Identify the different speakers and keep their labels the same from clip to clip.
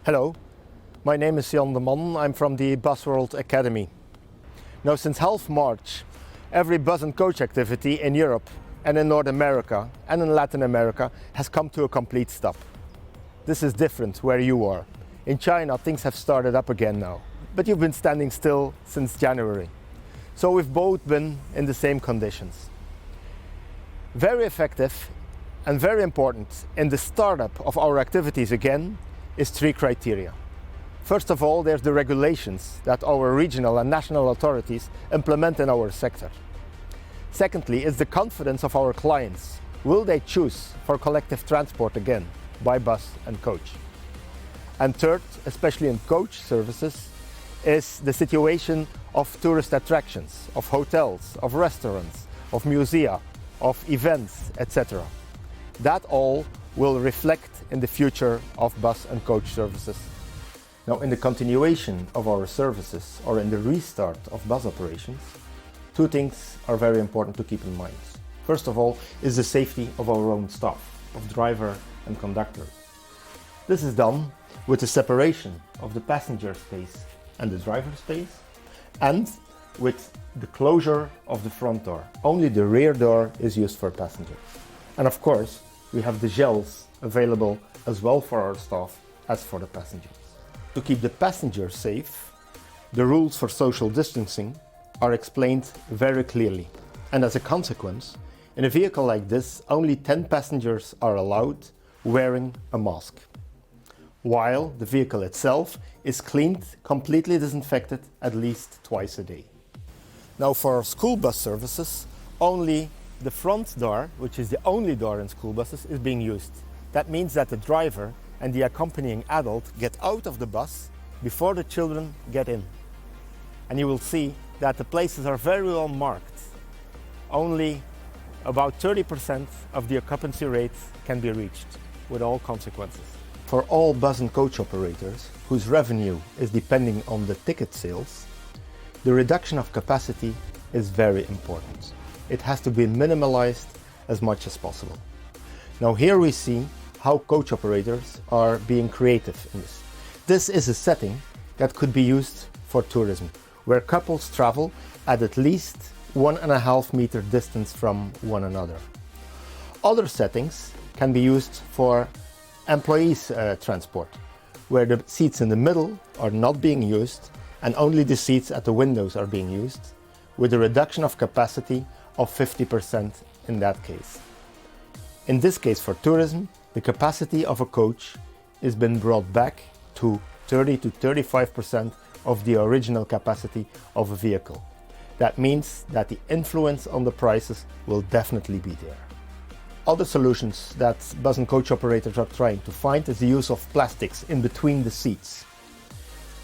Speaker 1: Hello, my name is Deman. I'm from the Busworld Academy. Now, since half March, every bus and coach activity in Europe and in North America and in Latin America has come to a complete stop. This is different where you are. In China, things have started up again now, but you've been standing still since January. So we've both been in the same conditions. Very effective and very important in the startup of our activities again is three criteria. First of all, there's the regulations that our regional and national authorities implement in our sector. Secondly, it's the confidence of our clients. Will they choose for collective transport again by bus and coach? And third, especially in coach services, is the situation of tourist attractions, of hotels, of restaurants, of musea, of events, etc. That all will reflect in the future of bus and coach services. Now, in the continuation of our services or in the restart of bus operations, two things are very important to keep in mind. First of all is the safety of our own staff, of driver and conductor. This is done with the separation of the passenger space and the driver space, and with the closure of the front door. Only the rear door is used for passengers. And of course, we have the gels available as well for our staff as for the passengers. To keep the passengers safe, the rules for social distancing are explained very clearly. And as a consequence, in a vehicle like this, only 10 passengers are allowed wearing a mask, while the vehicle itself is cleaned, completely disinfected at least twice a day. Now, for school bus services, only the front door, which is the only door in school buses, is being used. That means that the driver and the accompanying adult get out of the bus before the children get in. And you will see that the places are very well marked. Only about 30% of the occupancy rate can be reached, with all consequences. For all bus and coach operators whose revenue is depending on the ticket sales, the reduction of capacity is very important. It has to be minimalized as much as possible. Now, here we see how coach operators are being creative in this. This is a setting that could be used for tourism, where couples travel at least 1.5 meter distance from one another. Other settings can be used for employees transport, where the seats in the middle are not being used and only the seats at the windows are being used, with a reduction of capacity of 50% in that case. In this case, for tourism, the capacity of a coach has been brought back to 30 to 35% of the original capacity of a vehicle. That means that the influence on the prices will definitely be there. Other solutions that bus and coach operators are trying to find is the use of plastics in between the seats,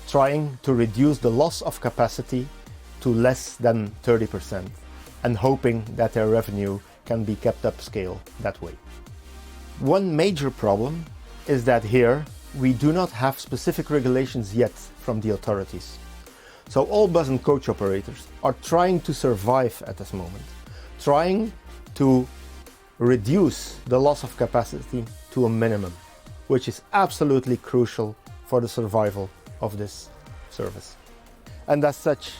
Speaker 1: trying to reduce the loss of capacity to less than 30%, and hoping that their revenue can be kept upscale that way. One major problem is that here we do not have specific regulations yet from the authorities. So all bus and coach operators are trying to survive at this moment, trying to reduce the loss of capacity to a minimum, which is absolutely crucial for the survival of this service. And as such,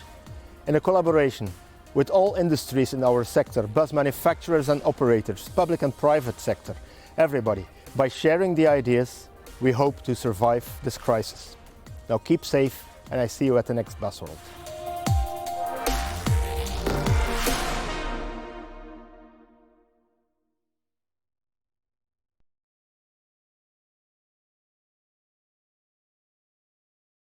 Speaker 1: in a collaboration with all industries in our sector, bus manufacturers and operators, public and private sector, everybody, by sharing the ideas, we hope to survive this crisis. Now keep safe, and I see you at the next Busworld.